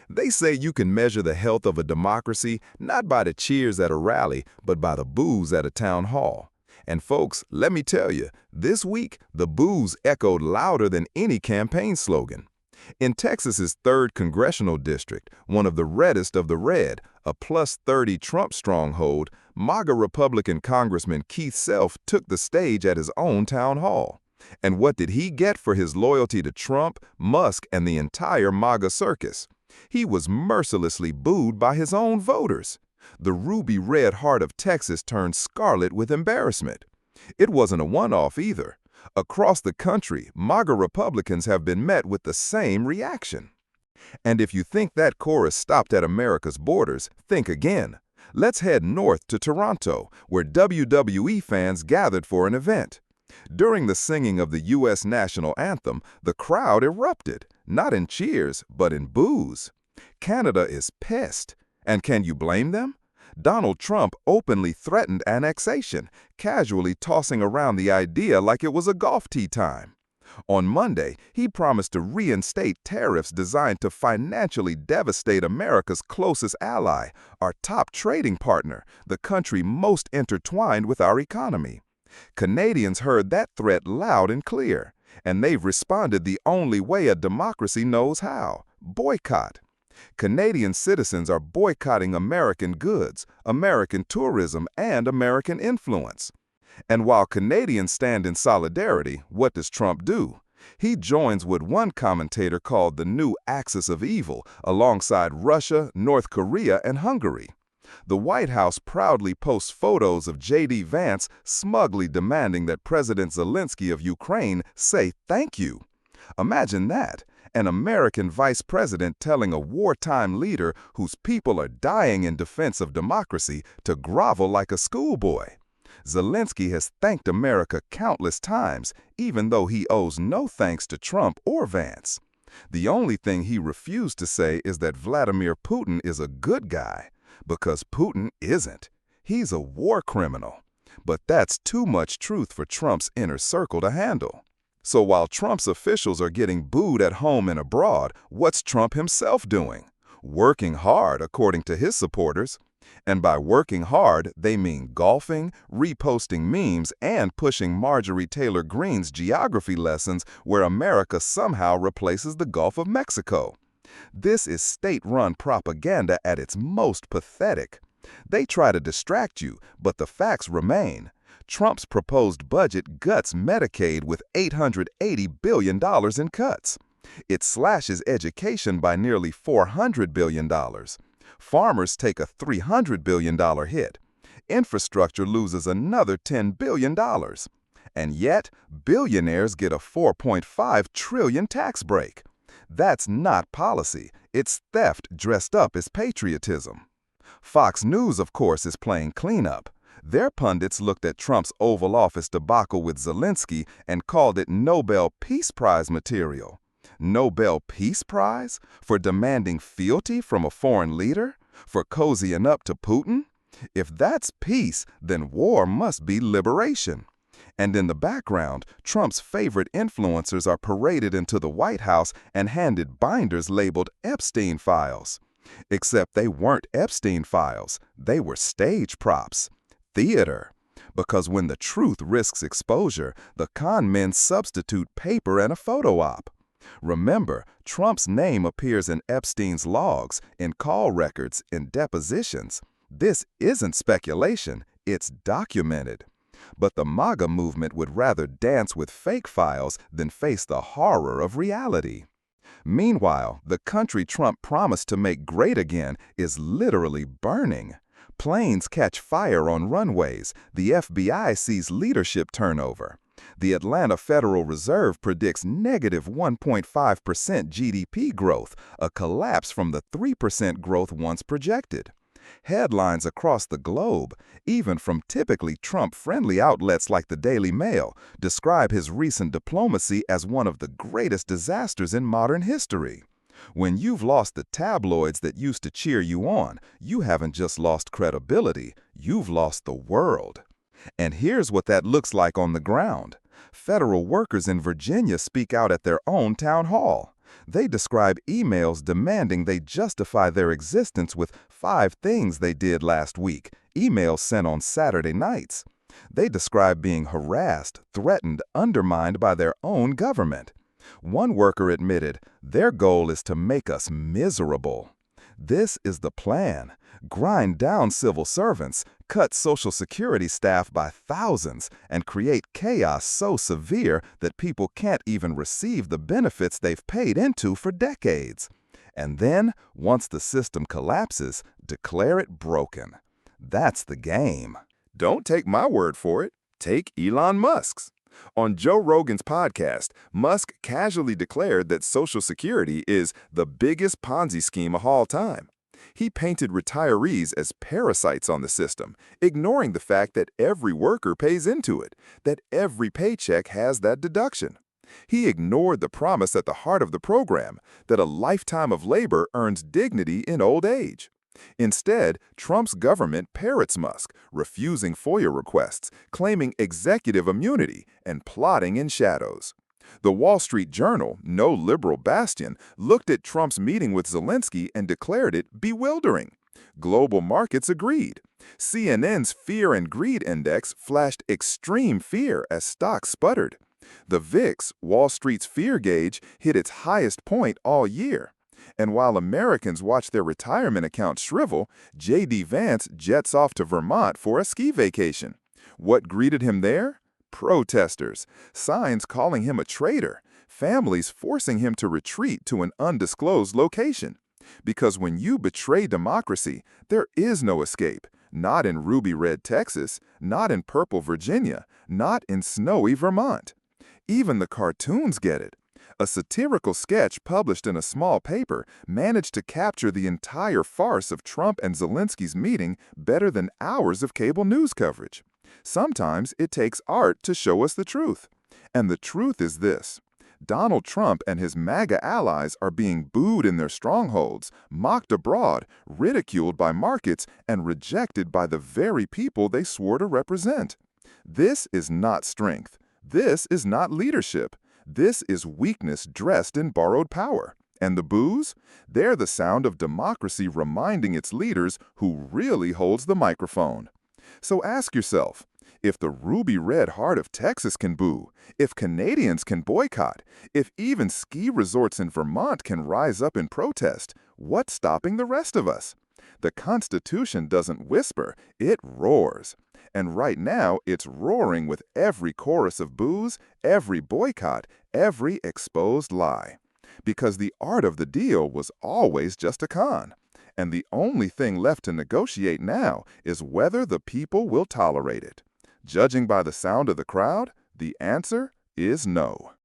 They say you can measure the health of a democracy not by the cheers at a rally, but by the boos at a town hall. And folks, let me tell you, this week, the boos echoed louder than any campaign slogan. In Texas's 3rd Congressional District, one of the reddest of the red, a +30 Trump stronghold, MAGA Republican Congressman Keith Self took the stage at his own town hall. And what did he get for his loyalty to Trump, Musk, and the entire MAGA circus? He was mercilessly booed by his own voters. The ruby red heart of Texas turned scarlet with embarrassment. It wasn't a one-off either. Across the country, MAGA Republicans have been met with the same reaction. And if you think that chorus stopped at America's borders, think again. Let's head north to Toronto, where WWE fans gathered for an event. During the singing of the U.S. national anthem, the crowd erupted, not in cheers, but in boos. Canada is pissed. And can you blame them? Donald Trump openly threatened annexation, casually tossing around the idea like it was a golf tee time. On Monday, he promised to reinstate tariffs designed to financially devastate America's closest ally, our top trading partner, the country most intertwined with our economy. Canadians heard that threat loud and clear, and they've responded the only way a democracy knows how: boycott. Canadian citizens are boycotting American goods, American tourism, and American influence. And while Canadians stand in solidarity, what does Trump do? He joins what one commentator called the new axis of evil alongside Russia, North Korea, and Hungary. The White House proudly posts photos of J.D. Vance smugly demanding that President Zelensky of Ukraine say thank you. Imagine that. An American vice president telling a wartime leader whose people are dying in defense of democracy to grovel like a schoolboy. Zelensky has thanked America countless times, even though he owes no thanks to Trump or Vance. The only thing he refused to say is that Vladimir Putin is a good guy, because Putin isn't. He's a war criminal. But that's too much truth for Trump's inner circle to handle. So while Trump's officials are getting booed at home and abroad, what's Trump himself doing? Working hard, according to his supporters. And by working hard, they mean golfing, reposting memes, and pushing Marjorie Taylor Greene's geography lessons where America somehow replaces the Gulf of Mexico. This is state-run propaganda at its most pathetic. They try to distract you, but the facts remain. Trump's proposed budget guts Medicaid with $880 billion in cuts. It slashes education by nearly $400 billion. Farmers take a $300 billion hit. Infrastructure loses another $10 billion. And yet, billionaires get a $4.5 trillion tax break. That's not policy. It's theft dressed up as patriotism. Fox News, of course, is playing cleanup. Their pundits looked at Trump's Oval Office debacle with Zelensky and called it Nobel Peace Prize material. Nobel Peace Prize? For demanding fealty from a foreign leader? For cozying up to Putin? If that's peace, then war must be liberation. And in the background, Trump's favorite influencers are paraded into the White House and handed binders labeled Epstein files. Except they weren't Epstein files, they were stage props. Theater. Because when the truth risks exposure, the con men substitute paper and a photo op. Remember, Trump's name appears in Epstein's logs, in call records, in depositions. This isn't speculation, it's documented. But the MAGA movement would rather dance with fake files than face the horror of reality. Meanwhile, the country Trump promised to make great again is literally burning. Planes catch fire on runways. The FBI sees leadership turnover. The Atlanta Federal Reserve predicts negative 1.5% GDP growth, a collapse from the 3% growth once projected. Headlines across the globe, even from typically Trump-friendly outlets like the Daily Mail, describe his recent diplomacy as one of the greatest disasters in modern history. When you've lost the tabloids that used to cheer you on, you haven't just lost credibility, you've lost the world. And here's what that looks like on the ground. Federal workers in Virginia speak out at their own town hall. They describe emails demanding they justify their existence with 5 things they did last week, emails sent on Saturday nights. They describe being harassed, threatened, undermined by their own government. One worker admitted, their goal is to make us miserable. This is the plan. Grind down civil servants, cut Social Security staff by thousands, and create chaos so severe that people can't even receive the benefits they've paid into for decades. And then, once the system collapses, declare it broken. That's the game. Don't take my word for it. Take Elon Musk's. On Joe Rogan's podcast, Musk casually declared that Social Security is the biggest Ponzi scheme of all time. He painted retirees as parasites on the system, ignoring the fact that every worker pays into it, that every paycheck has that deduction. He ignored the promise at the heart of the program, that a lifetime of labor earns dignity in old age. Instead, Trump's government parrots Musk, refusing FOIA requests, claiming executive immunity, and plotting in shadows. The Wall Street Journal, no liberal bastion, looked at Trump's meeting with Zelensky and declared it bewildering. Global markets agreed. CNN's Fear and Greed Index flashed extreme fear as stocks sputtered. The VIX, Wall Street's fear gauge, hit its highest point all year. And while Americans watch their retirement accounts shrivel, J.D. Vance jets off to Vermont for a ski vacation. What greeted him there? Protesters, signs calling him a traitor, families forcing him to retreat to an undisclosed location. Because when you betray democracy, there is no escape. Not in ruby red Texas, not in purple Virginia, not in snowy Vermont. Even the cartoons get it. A satirical sketch published in a small paper managed to capture the entire farce of Trump and Zelensky's meeting better than hours of cable news coverage. Sometimes it takes art to show us the truth. And the truth is this: Donald Trump and his MAGA allies are being booed in their strongholds, mocked abroad, ridiculed by markets, and rejected by the very people they swore to represent. This is not strength. This is not leadership. This is weakness dressed in borrowed power. And the boos? They're the sound of democracy reminding its leaders who really holds the microphone. So ask yourself, if the ruby red heart of Texas can boo, if Canadians can boycott, if even ski resorts in Vermont can rise up in protest, what's stopping the rest of us? The Constitution doesn't whisper, it roars. And right now, it's roaring with every chorus of boos, every boycott, every exposed lie. Because the art of the deal was always just a con. And the only thing left to negotiate now is whether the people will tolerate it. Judging by the sound of the crowd, the answer is no.